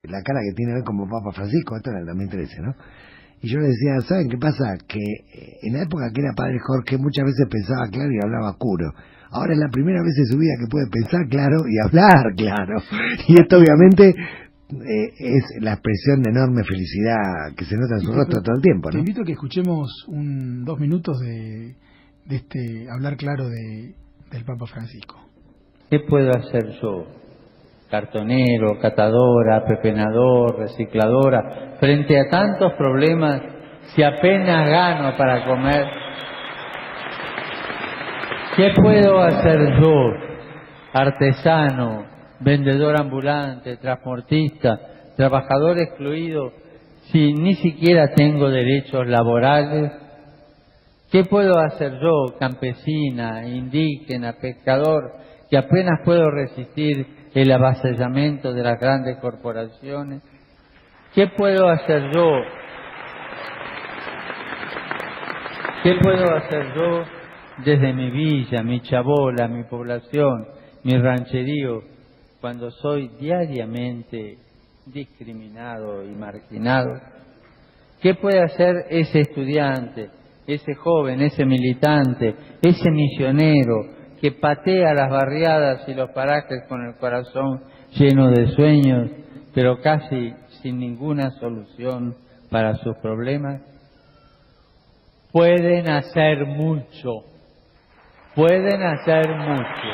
[SPEAKER 2] la cara que tiene hoy como Papa Francisco? Esto era el 2013, ¿no? Y yo le decía, ¿saben qué pasa? Que en la época que era padre Jorge muchas veces pensaba claro y hablaba oscuro. Ahora es la primera vez en su vida que puede pensar claro y hablar claro. Y esto obviamente es la expresión de enorme felicidad que se nota en su rostro todo el tiempo, ¿no?
[SPEAKER 1] Te invito a que escuchemos 2 minutos de este hablar claro de del Papa Francisco.
[SPEAKER 13] ¿Qué puedo hacer yo? Cartonero, catadora, pepenador, recicladora, frente a tantos problemas, si apenas gano para comer. ¿Qué puedo hacer yo? Artesano, vendedor ambulante, transportista, trabajador excluido, si ni siquiera tengo derechos laborales. ¿Qué puedo hacer yo, campesina, indígena, pescador, que apenas puedo resistir el avasallamiento de las grandes corporaciones? ¿Qué puedo hacer yo? ¿Qué puedo hacer yo desde mi villa, mi chabola, mi población, mi rancherío, cuando soy diariamente discriminado y marginado? ¿Qué puede hacer ese estudiante, ese joven, ese militante, ese misionero que patea las barriadas y los parajes con el corazón lleno de sueños, pero casi sin ninguna solución para sus problemas? Pueden hacer mucho, pueden hacer mucho.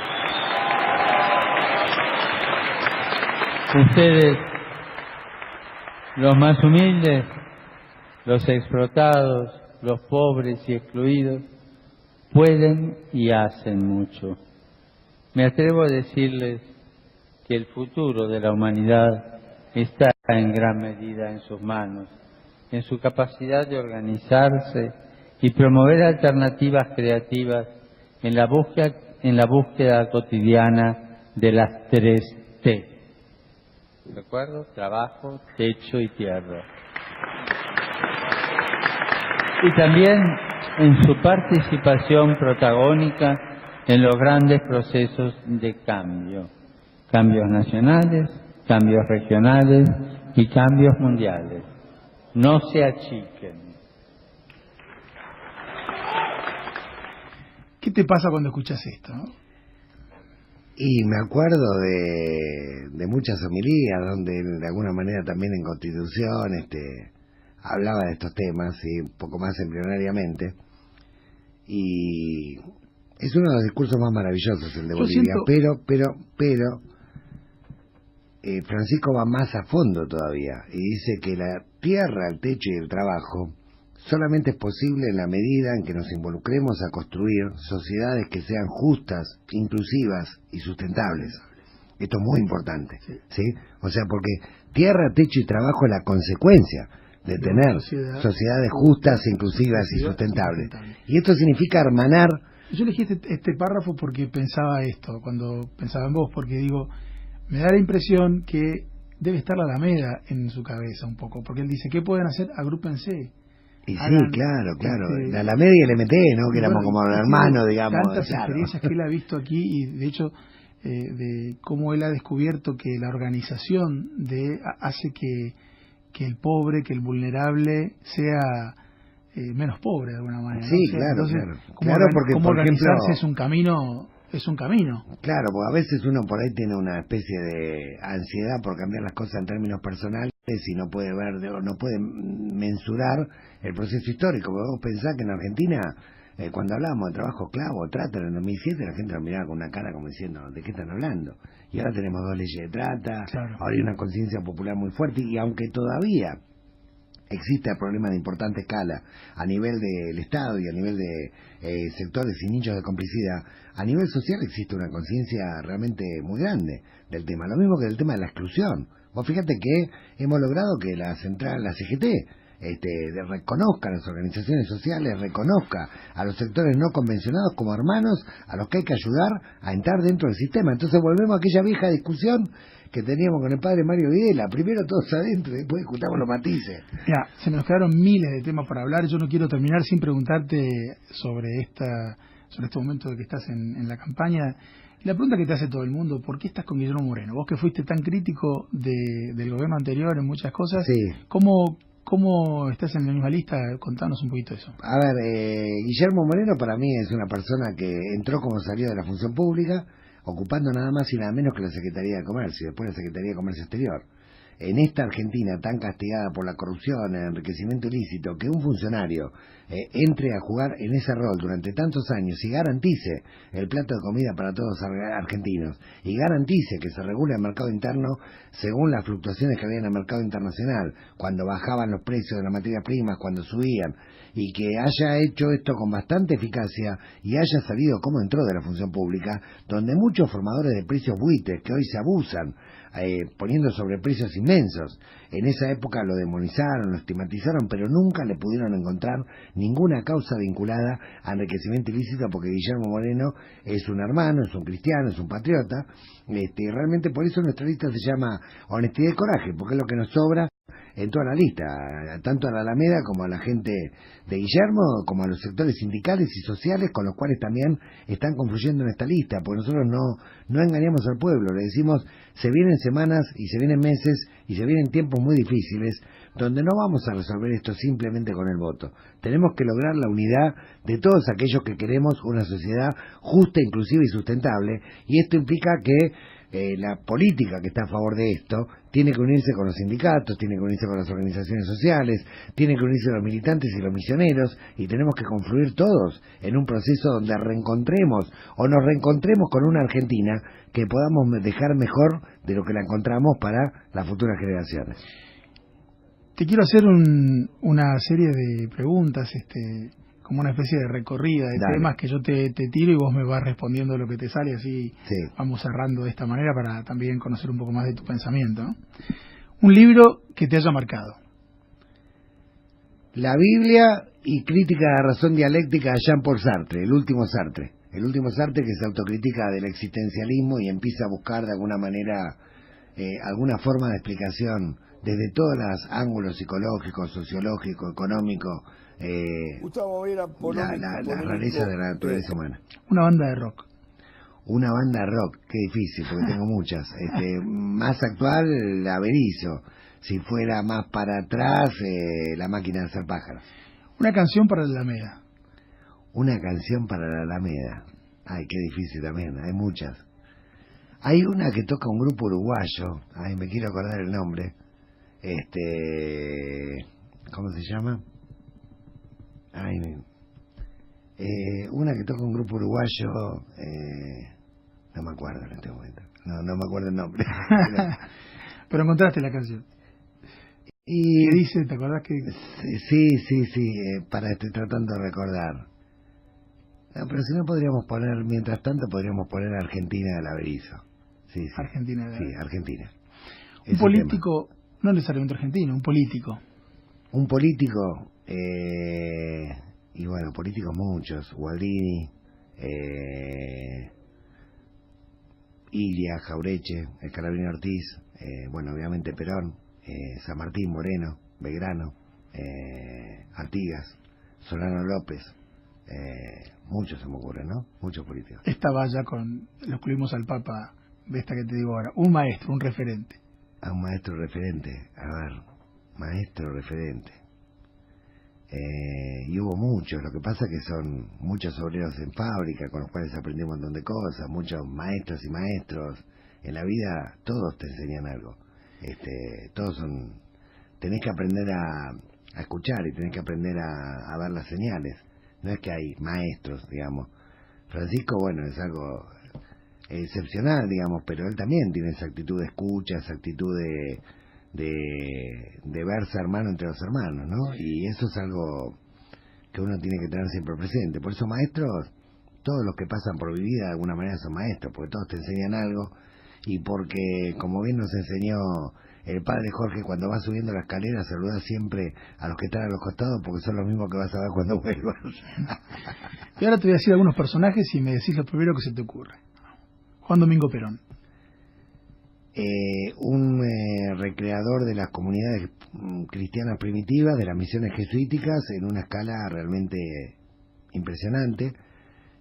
[SPEAKER 13] Ustedes, los más humildes, los explotados, los pobres y excluidos, pueden y hacen mucho. Me atrevo a decirles que el futuro de la humanidad está en gran medida en sus manos, en su capacidad de organizarse y promover alternativas creativas en la búsqueda cotidiana de las 3 T. ¿Recuerdo? Trabajo, techo y tierra. Y también en su participación protagónica en los grandes procesos de cambio, cambios nacionales, cambios regionales y cambios mundiales. No se achiquen.
[SPEAKER 1] ¿Qué te pasa cuando escuchas esto, no?
[SPEAKER 2] Y me acuerdo de muchas homilías donde de alguna manera también en Constitución hablaba de estos temas, y un poco más embrionariamente, y es uno de los discursos más maravillosos el de Bolivia, pero Francisco va más a fondo todavía y dice que la tierra, el techo y el trabajo solamente es posible en la medida en que nos involucremos a construir sociedades que sean justas, inclusivas y sustentables. Esto es muy importante, ¿sí? O sea, porque tierra, techo y trabajo es la consecuencia de tener sociedades justas, inclusivas y sustentables. Y esto significa hermanar.
[SPEAKER 1] Yo elegí este párrafo porque pensaba esto, cuando pensaba en vos, porque digo, me da la impresión que debe estar la Alameda en su cabeza un poco, porque él dice, ¿qué pueden hacer? Agrúpense.
[SPEAKER 2] Y sí, claro. La Alameda y el MT, ¿no? Que éramos como hermanos, digamos.
[SPEAKER 1] Tantas experiencias que él ha visto aquí, y de hecho, de cómo él ha descubierto que la organización hace que el pobre, que el vulnerable sea menos pobre de alguna manera.
[SPEAKER 2] Sí,
[SPEAKER 1] ¿no?
[SPEAKER 2] Claro,
[SPEAKER 1] entonces,
[SPEAKER 2] claro, porque
[SPEAKER 1] cómo
[SPEAKER 2] por
[SPEAKER 1] organizarse
[SPEAKER 2] ejemplo,
[SPEAKER 1] es un camino.
[SPEAKER 2] Claro, porque a veces uno por ahí tiene una especie de ansiedad por cambiar las cosas en términos personales y no puede ver, no puede mensurar el proceso histórico. Porque vos pensás que en Argentina, cuando hablábamos de trabajo esclavo, trata, en el 2007 la gente nos miraba con una cara como diciendo, ¿de qué están hablando? Y ahora tenemos 2 leyes de trata, ahora hay una conciencia popular muy fuerte, y aunque todavía existe el problema de importante escala a nivel del Estado y a nivel de sectores y nichos de complicidad, a nivel social existe una conciencia realmente muy grande del tema, lo mismo que del tema de la exclusión. Vos fíjate que hemos logrado que la central, la CGT, reconozca a las organizaciones sociales, reconozca a los sectores no convencionados como hermanos a los que hay que ayudar a entrar dentro del sistema. Entonces volvemos a aquella vieja discusión que teníamos con el padre Mario Videla, primero todos adentro y después discutamos los matices.
[SPEAKER 1] Mira, se nos quedaron miles de temas para hablar. Yo no quiero terminar sin preguntarte sobre este momento de que estás en la campaña. La pregunta que te hace todo el mundo, ¿por qué estás con Guillermo Moreno? Vos que fuiste tan crítico del gobierno anterior en muchas cosas,
[SPEAKER 2] sí.
[SPEAKER 1] ¿Cómo estás en la misma lista? Contanos un poquito eso.
[SPEAKER 2] A ver, Guillermo Moreno para mí es una persona que entró como salió de la función pública, ocupando nada más y nada menos que la Secretaría de Comercio y después la Secretaría de Comercio Exterior. en esta Argentina tan castigada por la corrupción, el enriquecimiento ilícito, que un funcionario entre a jugar en ese rol durante tantos años y garantice el plato de comida para todos los argentinos y garantice que se regule el mercado interno según las fluctuaciones que había en el mercado internacional, cuando bajaban los precios de las materias primas, cuando subían, y que haya hecho esto con bastante eficacia y haya salido como entró de la función pública, donde muchos formadores de precios buitres que hoy se abusan, poniendo sobreprecios inmensos, en esa época lo demonizaron, lo estigmatizaron, pero nunca le pudieron encontrar ninguna causa vinculada a enriquecimiento ilícito, porque Guillermo Moreno es un hermano, es un cristiano, es un patriota, realmente por eso nuestra lista se llama Honestidad y Coraje, porque es lo que nos sobra en toda la lista, tanto a la Alameda como a la gente de Guillermo, como a los sectores sindicales y sociales con los cuales también están confluyendo en esta lista, porque nosotros no engañamos al pueblo, le decimos, se vienen semanas y se vienen meses y se vienen tiempos muy difíciles, donde no vamos a resolver esto simplemente con el voto. Tenemos que lograr la unidad de todos aquellos que queremos una sociedad justa, inclusiva y sustentable, y esto implica que la política que está a favor de esto tiene que unirse con los sindicatos, tiene que unirse con las organizaciones sociales, tiene que unirse los militantes y los misioneros, y tenemos que confluir todos en un proceso donde reencontremos o nos reencontremos con una Argentina que podamos dejar mejor de lo que la encontramos para las futuras generaciones.
[SPEAKER 1] Te quiero hacer una serie de preguntas, como una especie de recorrida de temas que yo te tiro y vos me vas respondiendo lo que te sale, así vamos cerrando de esta manera para también conocer un poco más de tu pensamiento, ¿no? Un libro que te haya marcado.
[SPEAKER 2] La Biblia y Crítica de la razón dialéctica de Jean-Paul Sartre, el último Sartre que se autocritica del existencialismo y empieza a buscar de alguna manera alguna forma de explicación desde todos los ángulos psicológicos, sociológicos, económicos, la rareza de la naturaleza humana.
[SPEAKER 1] Una banda de rock.
[SPEAKER 2] Una banda de rock, qué difícil, porque tengo muchas. Más actual, la Berizo. Si fuera más para atrás, La máquina de hacer pájaros.
[SPEAKER 1] Una canción para la Alameda.
[SPEAKER 2] Una canción para la Alameda. Ay, qué difícil también, hay muchas. Hay una que toca un grupo uruguayo, ay, me quiero acordar el nombre. ¿Cómo se llama? Ay, una que toca un grupo uruguayo, no me acuerdo en este momento, no me acuerdo el nombre.
[SPEAKER 1] Pero encontraste la canción.
[SPEAKER 2] Y
[SPEAKER 1] ¿qué dice? ¿Te acordás que...?
[SPEAKER 2] Sí, estoy tratando de recordar. No, pero si no podríamos poner, mientras tanto podríamos poner Argentina de la Berizo. Sí.
[SPEAKER 1] Argentina de la Berizo.
[SPEAKER 2] Sí, Argentina.
[SPEAKER 1] Un político, no necesariamente argentino, un político.
[SPEAKER 2] Un político, y bueno, políticos muchos, Gualdini, Ilia, Jaureche, el Carabinero Ortiz, bueno, obviamente Perón, San Martín, Moreno, Belgrano, Artigas, Solano López, muchos se me ocurren, ¿no? Muchos políticos.
[SPEAKER 1] Esta valla lo excluimos al Papa, de esta que te digo ahora, un maestro, un referente.
[SPEAKER 2] A un maestro referente, maestro referente. Y hubo muchos, lo que pasa que son muchos obreros en fábrica con los cuales aprendí un montón de cosas, muchos maestros y maestros. En la vida todos te enseñan algo. Todos tenés que aprender a escuchar y tenés que aprender a ver las señales. No es que hay maestros, digamos. Francisco, bueno, es algo excepcional, digamos, pero él también tiene esa actitud de escucha, esa actitud de verse hermano entre los hermanos, ¿no? Y eso es algo que uno tiene que tener siempre presente. Por eso maestros, todos los que pasan por mi vida de alguna manera son maestros, porque todos te enseñan algo, y porque, como bien nos enseñó el padre Jorge, cuando vas subiendo la escalera saluda siempre a los que están a los costados, porque son los mismos que vas a ver cuando vuelvas.
[SPEAKER 1] Y ahora te voy a decir algunos personajes y me decís lo primero que se te ocurre. Juan Domingo Perón.
[SPEAKER 2] Un recreador de las comunidades cristianas primitivas, de las misiones jesuíticas, en una escala realmente impresionante.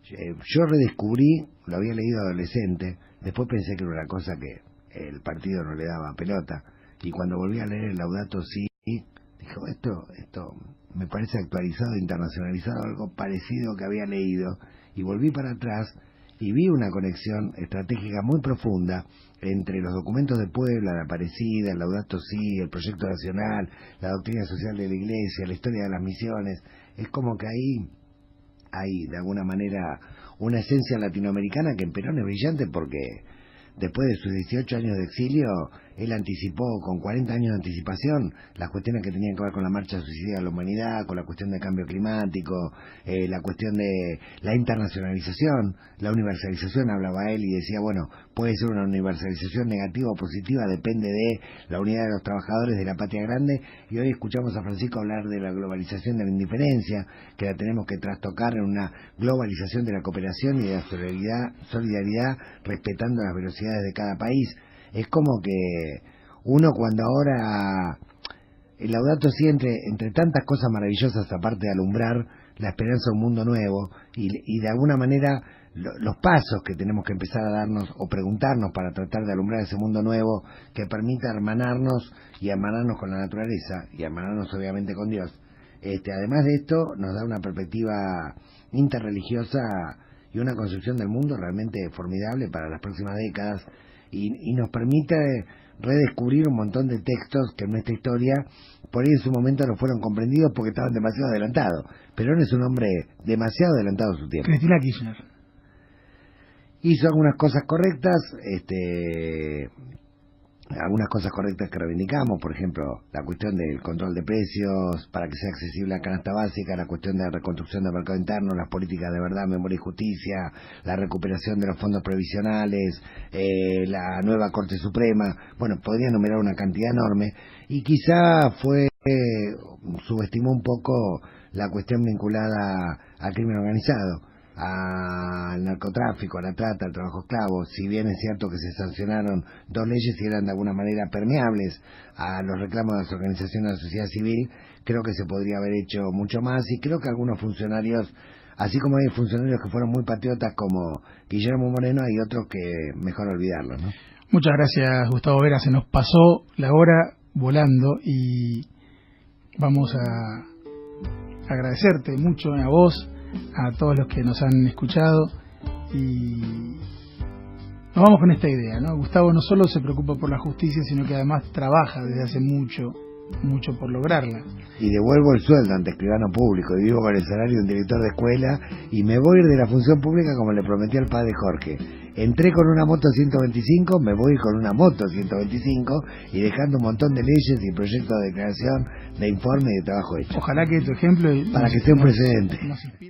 [SPEAKER 2] Yo redescubrí, lo había leído adolescente, después pensé que era una cosa que el partido no le daba pelota, y cuando volví a leer el Laudato Si, dijo, esto me parece actualizado, internacionalizado, algo parecido que había leído, y volví para atrás y vi una conexión estratégica muy profunda entre los documentos de Puebla, la Aparecida, el Laudato Si, el Proyecto Nacional, la doctrina social de la Iglesia, la historia de las misiones. Es como que ahí hay de alguna manera una esencia latinoamericana que en Perón es brillante, porque después de sus 18 años de exilio, él anticipó con 40 años de anticipación las cuestiones que tenían que ver con la marcha suicida de la humanidad, con la cuestión del cambio climático, la cuestión de la internacionalización, la universalización, hablaba él y decía, bueno, puede ser una universalización negativa o positiva, depende de la unidad de los trabajadores de la patria grande, y hoy escuchamos a Francisco hablar de la globalización de la indiferencia, que la tenemos que trastocar en una globalización de la cooperación y de la solidaridad respetando las velocidades de cada país. Es como que uno cuando ahora el Laudato Si, entre tantas cosas maravillosas, aparte de alumbrar la esperanza de un mundo nuevo y de alguna manera los pasos que tenemos que empezar a darnos o preguntarnos para tratar de alumbrar ese mundo nuevo que permita hermanarnos y hermanarnos con la naturaleza y hermanarnos obviamente con Dios. Además de esto nos da una perspectiva interreligiosa y una construcción del mundo realmente formidable para las próximas décadas, y nos permite redescubrir un montón de textos que en nuestra historia por ahí en su momento no fueron comprendidos porque estaban demasiado adelantados. Perón es un hombre demasiado adelantado a su tiempo.
[SPEAKER 1] Cristina Kirchner
[SPEAKER 2] hizo algunas cosas correctas, algunas cosas correctas que reivindicamos, por ejemplo, la cuestión del control de precios para que sea accesible la canasta básica, la cuestión de la reconstrucción del mercado interno, las políticas de verdad, memoria y justicia, la recuperación de los fondos previsionales, la nueva Corte Suprema. Bueno, podría enumerar una cantidad enorme, y quizá subestimó un poco la cuestión vinculada al crimen organizado, al narcotráfico, a la trata, al trabajo esclavo. Si bien es cierto que se sancionaron 2 leyes y eran de alguna manera permeables a los reclamos de las organizaciones de la sociedad civil, creo que se podría haber hecho mucho más, y creo que algunos funcionarios, así como hay funcionarios que fueron muy patriotas como Guillermo Moreno, hay otros que mejor olvidarlo, ¿no?
[SPEAKER 1] Muchas gracias, Gustavo Vera. Se nos pasó la hora volando y vamos a agradecerte mucho a vos, a todos los que nos han escuchado, y nos vamos con esta idea, ¿no? Gustavo no solo se preocupa por la justicia, sino que además trabaja desde hace mucho por lograrla.
[SPEAKER 2] Y devuelvo el sueldo ante escribano público, y vivo con el salario de un director de escuela, y me voy a ir de la función pública como le prometí al padre Jorge. Entré con una moto 125, me voy con una moto 125, y dejando un montón de leyes y proyectos de declaración, de informe y de trabajo hecho.
[SPEAKER 1] Ojalá que tu ejemplo
[SPEAKER 2] para que sea un precedente.
[SPEAKER 1] Nos inspire.